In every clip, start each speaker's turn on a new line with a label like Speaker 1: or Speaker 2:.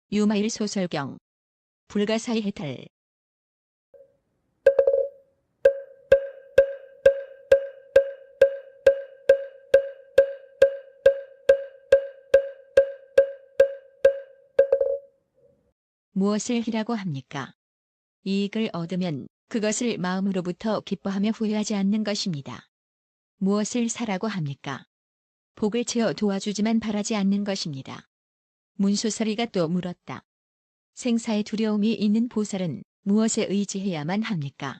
Speaker 1: 유마일 소설경 불가사의 해탈. 무엇을 희라고 합니까? 이익을 얻으면 그것을 마음으로부터 기뻐하며 후회하지 않는 것입니다. 무엇을 사라고 합니까? 복을 채워 도와주지만 바라지 않는 것입니다. 문소설이가 또 물었다. 생사의 두려움이 있는 보살은 무엇에 의지해야만 합니까?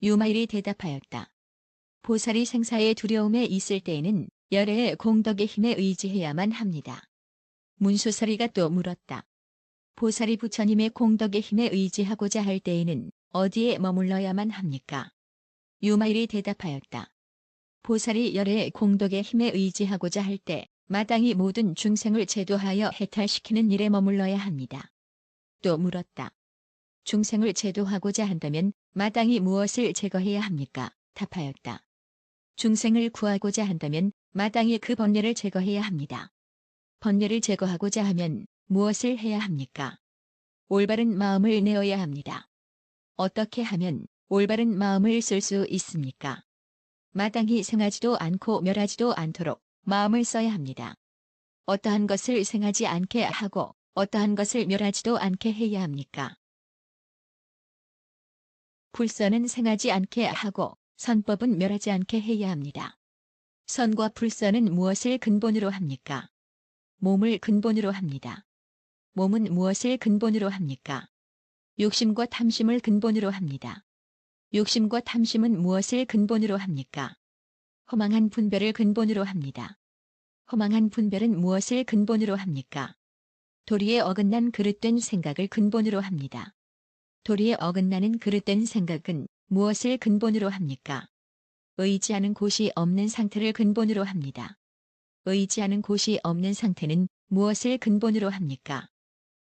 Speaker 1: 유마일이 대답하였다. 보살이 생사의 두려움에 있을 때에는 열애의 공덕의 힘에 의지해야만 합니다. 문소설이가 또 물었다. 보살이 부처님의 공덕의 힘에 의지하고자 할 때에는 어디에 머물러야만 합니까? 유마일이 대답하였다. 보살이 열애의 공덕의 힘에 의지하고자 할 때 마땅히 모든 중생을 제도하여 해탈시키는 일에 머물러야 합니다. 또 물었다. 중생을 제도하고자 한다면 마땅히 무엇을 제거해야 합니까? 답하였다. 중생을 구하고자 한다면 마땅히 그 번뇌를 제거해야 합니다. 번뇌를 제거하고자 하면 무엇을 해야 합니까? 올바른 마음을 내어야 합니다. 어떻게 하면 올바른 마음을 쓸 수 있습니까? 마땅히 생하지도 않고 멸하지도 않도록 마음을 써야 합니다. 어떠한 것을 생하지 않게 하고 어떠한 것을 멸하지도 않게 해야 합니까? 불선은 생하지 않게 하고 선법은 멸하지 않게 해야 합니다. 선과 불선은 무엇을 근본으로 합니까? 몸을 근본으로 합니다. 몸은 무엇을 근본으로 합니까? 욕심과 탐심을 근본으로 합니다. 욕심과 탐심은 무엇을 근본으로 합니까? 허망한 분별을 근본으로 합니다. 허망한 분별은 무엇을 근본으로 합니까? 도리에 어긋난 그릇된 생각을 근본으로 합니다. 도리에 어긋나는 그릇된 생각은 무엇을 근본으로 합니까? 의지하는 곳이 없는 상태를 근본으로 합니다. 의지하는 곳이 없는 상태는 무엇을 근본으로 합니까?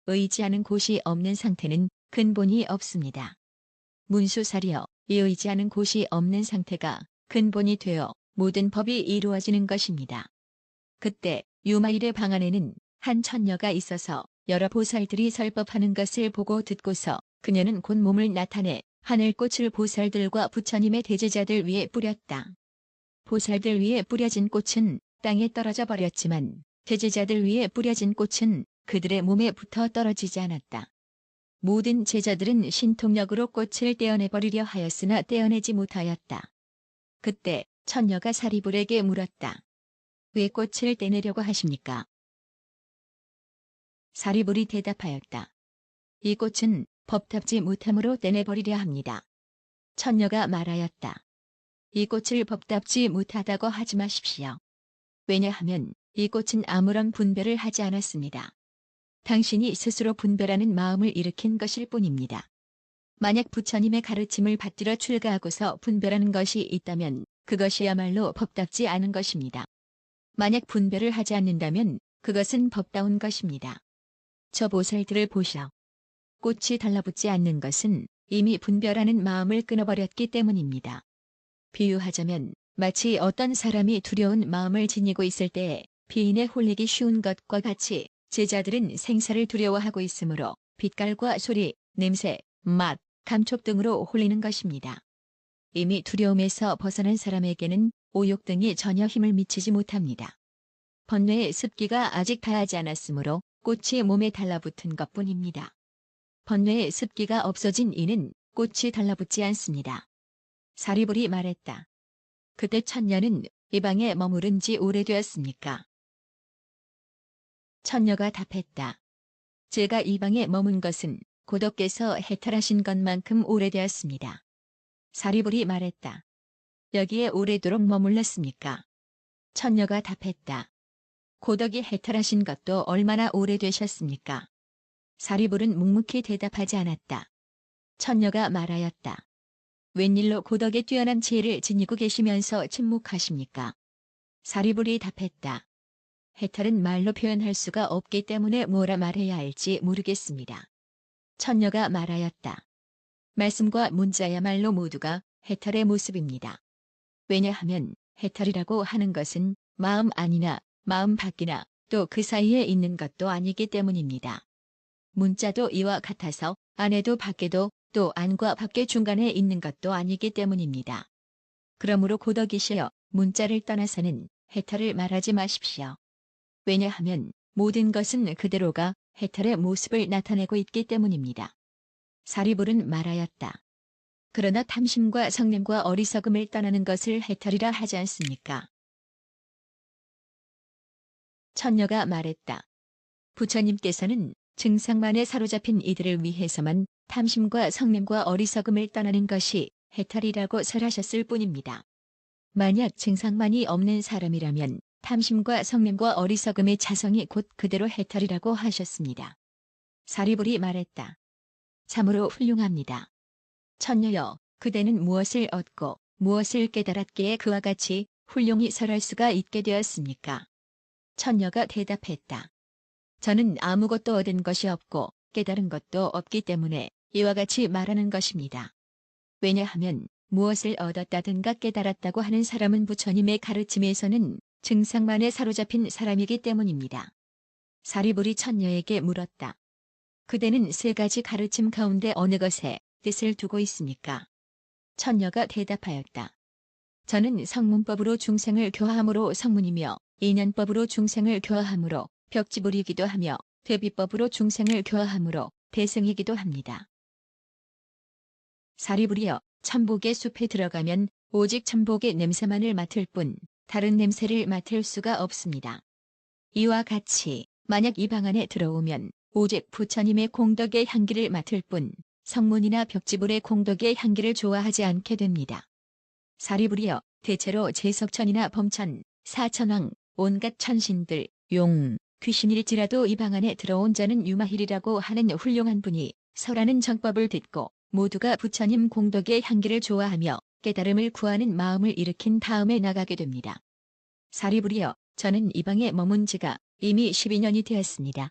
Speaker 1: 의지하는 곳이 없는 상태는 근본이 없습니다. 문수살이여, 이 의지하는 곳이 없는 상태가 근본이 되어 모든 법이 이루어지는 것입니다. 그때 유마일의 방 안에는 한 처녀가 있어서 여러 보살들이 설법하는 것을 보고 듣고서 그녀는 곧 몸을 나타내 하늘꽃을 보살들과 부처님의 대제자들 위에 뿌렸다. 보살들 위에 뿌려진 꽃은 땅에 떨어져 버렸지만 대제자들 위에 뿌려진 꽃은 그들의 몸에 붙어 떨어지지 않았다. 모든 제자들은 신통력으로 꽃을 떼어내버리려 하였으나 떼어내지 못하였다. 그때 처녀가 사리불에게 물었다. 왜 꽃을 떼내려고 하십니까? 사리불이 대답하였다. 이 꽃은 법답지 못함으로 떼내버리려 합니다. 처녀가 말하였다. 이 꽃을 법답지 못하다고 하지 마십시오. 왜냐하면 이 꽃은 아무런 분별을 하지 않았습니다. 당신이 스스로 분별하는 마음을 일으킨 것일 뿐입니다. 만약 부처님의 가르침을 받들어 출가하고서 분별하는 것이 있다면 그것이야말로 법답지 않은 것입니다. 만약 분별을 하지 않는다면 그것은 법다운 것입니다. 저 보살들을 보시오. 꽃이 달라붙지 않는 것은 이미 분별하는 마음을 끊어버렸기 때문입니다. 비유하자면 마치 어떤 사람이 두려운 마음을 지니고 있을 때에 비인에 홀리기 쉬운 것과 같이 제자들은 생사를 두려워하고 있으므로 빛깔과 소리, 냄새, 맛, 감촉 등으로 홀리는 것입니다. 이미 두려움에서 벗어난 사람에게는 오욕 등이 전혀 힘을 미치지 못합니다. 번뇌의 습기가 아직 다하지 않았으므로 꽃이 몸에 달라붙은 것뿐입니다. 번뇌의 습기가 없어진 이는 꽃이 달라붙지 않습니다. 사리불이 말했다. 그때 처녀는 이 방에 머무른 지 오래되었습니까? 처녀가 답했다. 제가 이 방에 머문 것은 고덕께서 해탈하신 것만큼 오래되었습니다. 사리불이 말했다. 여기에 오래도록 머물렀습니까? 처녀가 답했다. 고덕이 해탈하신 것도 얼마나 오래되셨습니까? 사리불은 묵묵히 대답하지 않았다. 처녀가 말하였다. 웬일로 고덕의 뛰어난 지혜를 지니고 계시면서 침묵하십니까? 사리불이 답했다. 해탈은 말로 표현할 수가 없기 때문에 뭐라 말해야 할지 모르겠습니다. 처녀가 말하였다. 말씀과 문자야말로 모두가 해탈의 모습입니다. 왜냐하면 해탈이라고 하는 것은 마음 안이나 마음 밖이나 또 그 사이에 있는 것도 아니기 때문입니다. 문자도 이와 같아서 안에도 밖에도 또 안과 밖의 중간에 있는 것도 아니기 때문입니다. 그러므로 고덕이시여 문자를 떠나서는 해탈을 말하지 마십시오. 왜냐하면 모든 것은 그대로가 해탈의 모습을 나타내고 있기 때문입니다. 사리불은 말하였다. 그러나 탐심과 성냄과 어리석음을 떠나는 것을 해탈이라 하지 않습니까? 천녀가 말했다. 부처님께서는 증상만에 사로잡힌 이들을 위해서만 탐심과 성냄과 어리석음을 떠나는 것이 해탈이라고 설하셨을 뿐입니다. 만약 증상만이 없는 사람이라면 탐심과 성냄과 어리석음의 자성이 곧 그대로 해탈이라고 하셨습니다. 사리불이 말했다. 참으로 훌륭합니다. 천녀여, 그대는 무엇을 얻고 무엇을 깨달았기에 그와 같이 훌륭히 설할 수가 있게 되었습니까? 천녀가 대답했다. 저는 아무것도 얻은 것이 없고 깨달은 것도 없기 때문에 이와 같이 말하는 것입니다. 왜냐하면 무엇을 얻었다든가 깨달았다고 하는 사람은 부처님의 가르침에서는 증상만에 사로잡힌 사람이기 때문입니다. 사리불이 천녀에게 물었다. 그대는 세 가지 가르침 가운데 어느 것에 뜻을 두고 있습니까? 천녀가 대답하였다. 저는 성문법으로 중생을 교화함으로 성문이며 인연법으로 중생을 교화함으로 벽지불이기도 하며 퇴비법으로 중생을 교화함으로 대승이기도 합니다. 사리불이여, 천복의 숲에 들어가면 오직 천복의 냄새만을 맡을 뿐 다른 냄새를 맡을 수가 없습니다. 이와 같이 만약 이 방 안에 들어오면 오직 부처님의 공덕의 향기를 맡을 뿐 성문이나 벽지불의 공덕의 향기를 좋아하지 않게 됩니다. 사리불이여, 대체로 제석천이나 범천, 사천왕, 온갖 천신들, 용, 귀신일지라도 이 방 안에 들어온 자는 유마힐이라고 하는 훌륭한 분이 설하는 정법을 듣고 모두가 부처님 공덕의 향기를 좋아하며 깨달음을 구하는 마음을 일으킨 다음에 나가게 됩니다. 사리불이여, 저는 이 방에 머문 지가 이미 12년이 되었습니다.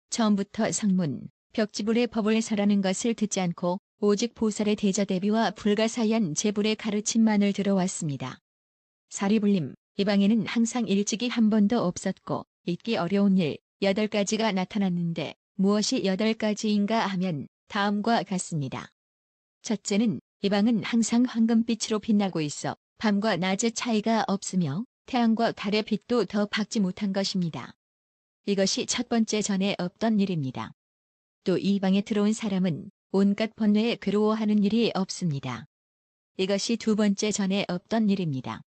Speaker 1: 처음부터 성문, 벽지불의 법을 설하는 것을 듣지 않고 오직 보살의 대자대비와 불가사의한 제불의 가르침만을 들어왔습니다. 사리불님, 이 방에는 항상 일찍이 한 번도 없었고 잊기 어려운 일 8가지가 나타났는데 무엇이 8가지인가 하면 다음과 같습니다. 첫째는 이 방은 항상 황금빛으로 빛나고 있어 밤과 낮의 차이가 없으며 태양과 달의 빛도 더 밝지 못한 것입니다. 이것이 첫 번째, 전에 없던 일입니다. 또 이 방에 들어온 사람은 온갖 번뇌에 괴로워하는 일이 없습니다. 이것이 두 번째, 전에 없던 일입니다.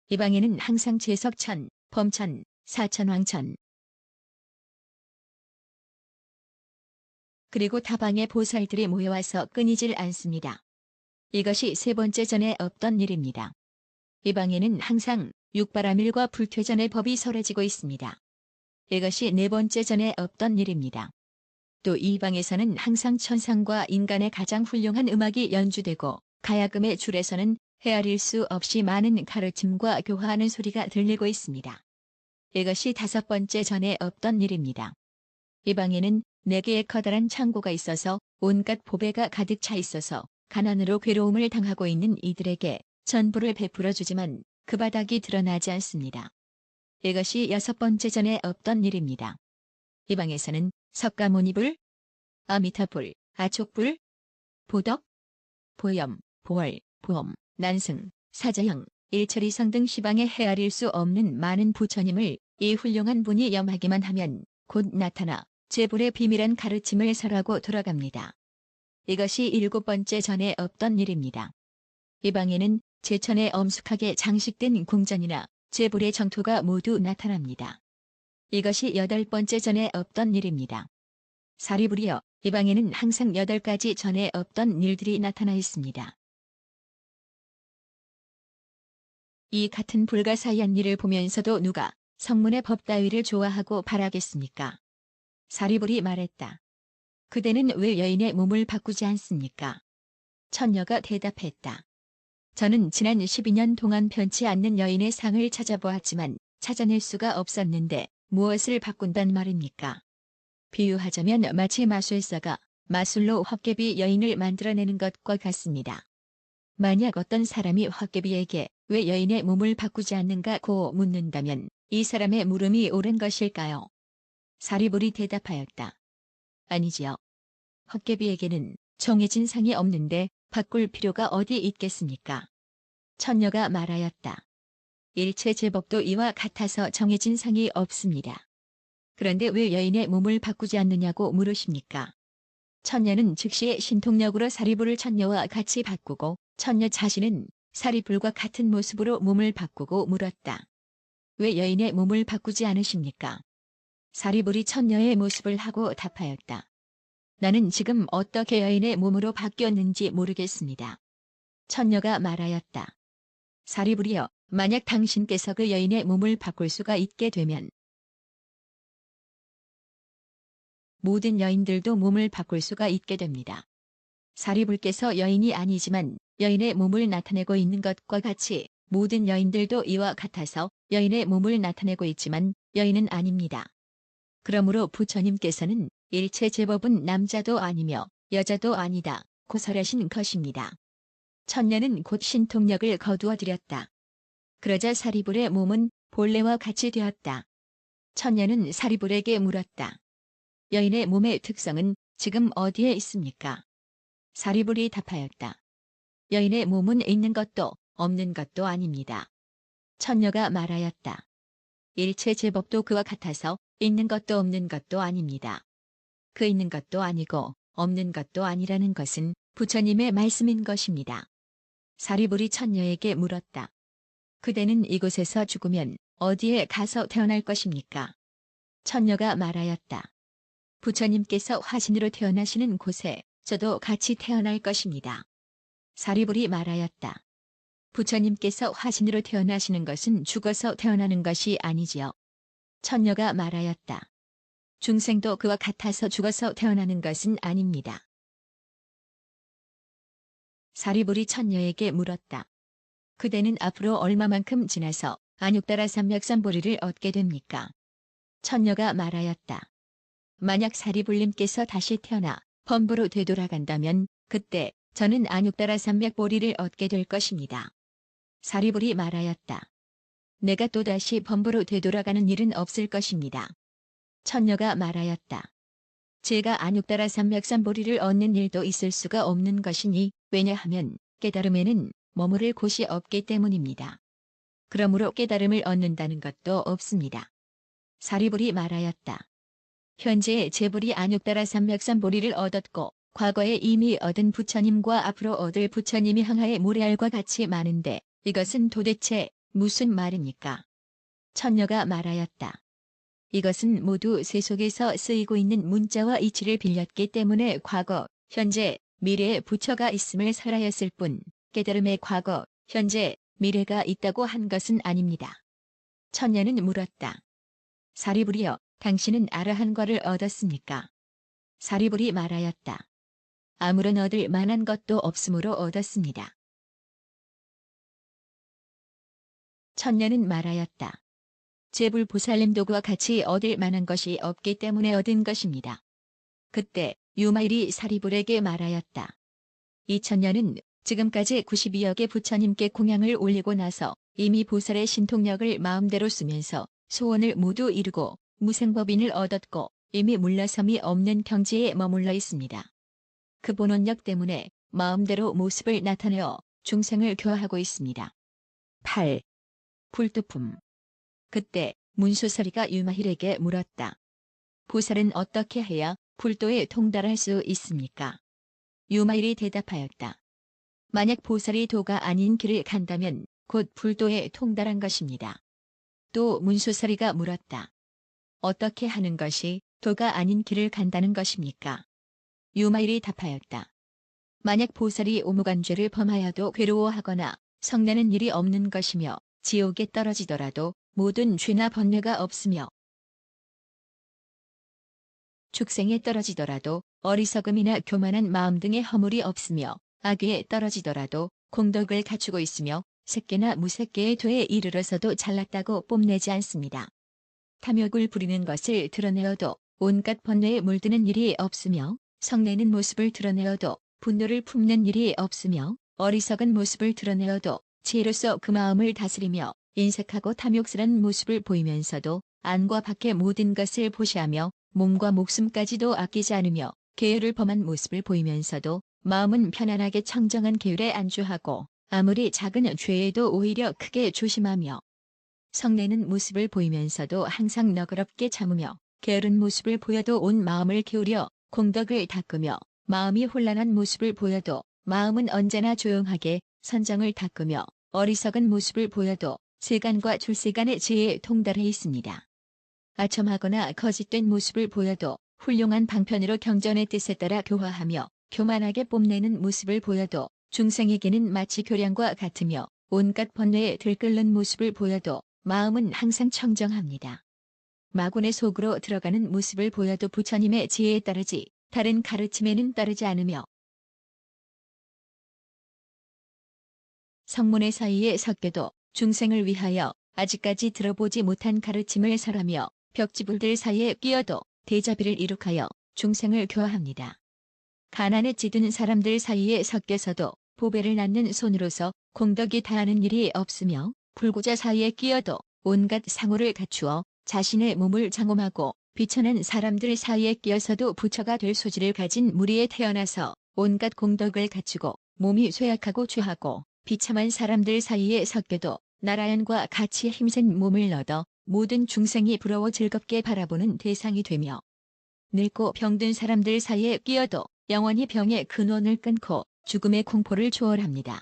Speaker 1: 이 방에는 항상 제석천, 범천, 사천왕천 그리고 다방의 보살들이 모여와서 끊이질 않습니다. 이것이 세 번째, 전에 없던 일입니다. 이 방에는 항상 육바라밀과 불퇴전의 법이 설해지고 있습니다. 이것이 네 번째, 전에 없던 일입니다. 또 이 방에서는 항상 천상과 인간의 가장 훌륭한 음악이 연주되고 가야금의 줄에서는 헤아릴 수 없이 많은 가르침과 교화하는 소리가 들리고 있습니다. 이것이 다섯 번째, 전에 없던 일입니다. 이 방에는 4개의 커다란 창고가 있어서 온갖 보배가 가득 차 있어서 가난으로 괴로움을 당하고 있는 이들에게 전부를 베풀어 주지만 그 바닥이 드러나지 않습니다. 이것이 여섯 번째, 전에 없던 일입니다. 이 방에서는 석가모니불, 아미타불, 아촉불, 보덕, 보염, 보월, 보험, 난승, 사자형, 일처리성 등 시방에 헤아릴 수 없는 많은 부처님을 이 훌륭한 분이 염하기만 하면 곧 나타나 제불의 비밀한 가르침을 설하고 돌아갑니다. 이것이 일곱 번째, 전에 없던 일입니다. 이 방에는 제천에 엄숙하게 장식된 궁전이나 제불의 정토가 모두 나타납니다. 이것이 여덟 번째, 전에 없던 일입니다. 사리불이여, 이 방에는 항상 8가지 전에 없던 일들이 나타나 있습니다. 이 같은 불가사의한 일을 보면서도 누가 성문의 법 따위를 좋아하고 바라겠습니까? 사리불이 말했다. 그대는 왜 여인의 몸을 바꾸지 않습니까? 천녀가 대답했다. 저는 지난 12년 동안 변치 않는 여인의 상을 찾아보았지만 찾아낼 수가 없었는데 무엇을 바꾼단 말입니까? 비유하자면 마치 마술사가 마술로 헛개비 여인을 만들어내는 것과 같습니다. 만약 어떤 사람이 헛개비에게 왜 여인의 몸을 바꾸지 않는가고 묻는다면 이 사람의 물음이 옳은 것일까요? 사리불이 대답하였다. 아니지요. 헛개비에게는 정해진 상이 없는데 바꿀 필요가 어디 있겠습니까? 처녀가 말하였다. 일체 제법도 이와 같아서 정해진 상이 없습니다. 그런데 왜 여인의 몸을 바꾸지 않느냐고 물으십니까? 처녀는 즉시 신통력으로 사리불을 처녀와 같이 바꾸고 처녀 자신은 사리불과 같은 모습으로 몸을 바꾸고 물었다. 왜 여인의 몸을 바꾸지 않으십니까? 사리불이 처녀의 모습을 하고 답하였다. 나는 지금 어떻게 여인의 몸으로 바뀌었는지 모르겠습니다. 처녀가 말하였다. 사리불이여, 만약 당신께서 그 여인의 몸을 바꿀 수가 있게 되면 모든 여인들도 몸을 바꿀 수가 있게 됩니다. 사리불께서 여인이 아니지만 여인의 몸을 나타내고 있는 것과 같이 모든 여인들도 이와 같아서 여인의 몸을 나타내고 있지만 여인은 아닙니다. 그러므로 부처님께서는 일체 제법은 남자도 아니며 여자도 아니다 고 설하신 것입니다. 처녀는 곧 신통력을 거두어 드렸다. 그러자 사리불의 몸은 본래와 같이 되었다. 처녀는 사리불에게 물었다. 여인의 몸의 특성은 지금 어디에 있습니까? 사리불이 답하였다. 여인의 몸은 있는 것도 없는 것도 아닙니다. 처녀가 말하였다. 일체 제법도 그와 같아서 있는 것도 없는 것도 아닙니다. 그 있는 것도 아니고 없는 것도 아니라는 것은 부처님의 말씀인 것입니다. 사리불이 처녀에게 물었다. 그대는 이곳에서 죽으면 어디에 가서 태어날 것입니까? 처녀가 말하였다. 부처님께서 화신으로 태어나시는 곳에 저도 같이 태어날 것입니다. 사리불이 말하였다. 부처님께서 화신으로 태어나시는 것은 죽어서 태어나는 것이 아니지요. 처녀가 말하였다. 중생도 그와 같아서 죽어서 태어나는 것은 아닙니다. 사리불이 처녀에게 물었다. 그대는 앞으로 얼마만큼 지나서 안육다라 삼맥삼보리를 얻게 됩니까? 처녀가 말하였다. 만약 사리불님께서 다시 태어나 범부로 되돌아간다면 그때 저는 안육다라 삼맥보리를 얻게 될 것입니다. 사리불이 말하였다. 내가 또다시 범부로 되돌아가는 일은 없을 것입니다. 처녀가 말하였다. 제가 안육다라 삼맥삼보리를 얻는 일도 있을 수가 없는 것이니 왜냐하면 깨달음에는 머무를 곳이 없기 때문입니다. 그러므로 깨달음을 얻는다는 것도 없습니다. 사리불이 말하였다. 현재 제불이 안육다라 삼맥삼보리를 얻었고 과거에 이미 얻은 부처님과 앞으로 얻을 부처님이 항하의 모래알과 같이 많은데 이것은 도대체 무슨 말입니까? 처녀가 말하였다. 이것은 모두 세속에서 쓰이고 있는 문자와 이치를 빌렸기 때문에 과거, 현재, 미래에 부처가 있음을 설하였을 뿐 깨달음의 과거, 현재, 미래가 있다고 한 것은 아닙니다. 처녀는 물었다. 사리불이여, 당신은 아라한과를 얻었습니까? 사리불이 말하였다. 아무런 얻을 만한 것도 없으므로 얻었습니다. 처녀는 말하였다. 제불보살님도 그와 같이 얻을 만한 것이 없기 때문에 얻은 것입니다. 그때 유마일이 사리불에게 말하였다. 이 처녀는 지금까지 92억의 부처님께 공양을 올리고 나서 이미 보살의 신통력을 마음대로 쓰면서 소원을 모두 이루고 무생법인을 얻었고 이미 물러섬이 없는 경지에 머물러 있습니다. 그 본원력 때문에 마음대로 모습을 나타내어 중생을 교화하고 있습니다. 8. 불두품. 그때 문수서리가 유마힐에게 물었다. 보살은 어떻게 해야 불도에 통달할 수 있습니까? 유마힐이 대답하였다. 만약 보살이 도가 아닌 길을 간다면 곧 불도에 통달한 것입니다. 또 문수서리가 물었다. 어떻게 하는 것이 도가 아닌 길을 간다는 것입니까? 유마일이 답하였다. 만약 보살이 오무간 죄를 범하여도 괴로워하거나 성내는 일이 없는 것이며 지옥에 떨어지더라도 모든 죄나 번뇌가 없으며 축생에 떨어지더라도 어리석음이나 교만한 마음 등의 허물이 없으며 악에 떨어지더라도 공덕을 갖추고 있으며 새끼나 무새끼의 도에 이르러서도 잘났다고 뽐내지 않습니다. 탐욕을 부리는 것을 드러내어도 온갖 번뇌에 물드는 일이 없으며 성내는 모습을 드러내어도 분노를 품는 일이 없으며 어리석은 모습을 드러내어도 지혜로서 그 마음을 다스리며 인색하고 탐욕스런 모습을 보이면서도 안과 밖의 모든 것을 보시하며 몸과 목숨까지도 아끼지 않으며 계율을 범한 모습을 보이면서도 마음은 편안하게 청정한 계율에 안주하고 아무리 작은 죄에도 오히려 크게 조심하며 성내는 모습을 보이면서도 항상 너그럽게 참으며 게으른 모습을 보여도 온 마음을 기울여 공덕을 닦으며 마음이 혼란한 모습을 보여도 마음은 언제나 조용하게 선정을 닦으며 어리석은 모습을 보여도 세간과 출세간의 지혜에 통달해 있습니다. 아첨하거나 거짓된 모습을 보여도 훌륭한 방편으로 경전의 뜻에 따라 교화하며 교만하게 뽐내는 모습을 보여도 중생에게는 마치 교량과 같으며 온갖 번뇌에 들끓는 모습을 보여도 마음은 항상 청정합니다. 마군의 속으로 들어가는 모습을 보여도 부처님의 지혜에 따르지 다른 가르침에는 따르지 않으며 성문의 사이에 섞여도 중생을 위하여 아직까지 들어보지 못한 가르침을 설하며 벽지불들 사이에 끼어도 대자비를 이룩하여 중생을 교화합니다. 가난에 찌든 사람들 사이에 섞여서도 보배를 낳는 손으로서 공덕이 다하는 일이 없으며 불구자 사이에 끼어도 온갖 상호를 갖추어 자신의 몸을 장엄하고 비천한 사람들 사이에 끼어서도 부처가 될 소질을 가진 무리에 태어나서 온갖 공덕을 갖추고 몸이 쇠약하고 추하고 비참한 사람들 사이에 섞여도 나라연과 같이 힘센 몸을 얻어 모든 중생이 부러워 즐겁게 바라보는 대상이 되며 늙고 병든 사람들 사이에 끼어도 영원히 병의 근원을 끊고 죽음의 공포를 초월합니다.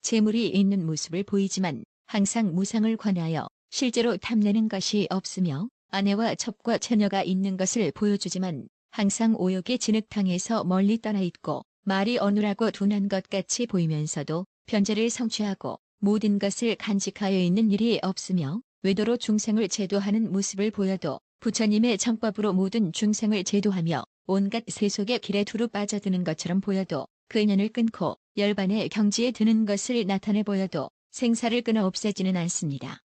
Speaker 1: 재물이 있는 모습을 보이지만 항상 무상을 권하여 실제로 탐내는 것이 없으며 아내와 첩과 처녀가 있는 것을 보여주지만 항상 오욕의 진흙탕에서 멀리 떠나 있고 말이 어눌하고 둔한 것 같이 보이면서도 변제를 성취하고 모든 것을 간직하여 있는 일이 없으며 외도로 중생을 제도하는 모습을 보여도 부처님의 정법으로 모든 중생을 제도하며 온갖 세속의 길에 두루 빠져드는 것처럼 보여도 그 인연을 끊고 열반의 경지에 드는 것을 나타내 보여도 생사를 끊어 없애지는 않습니다.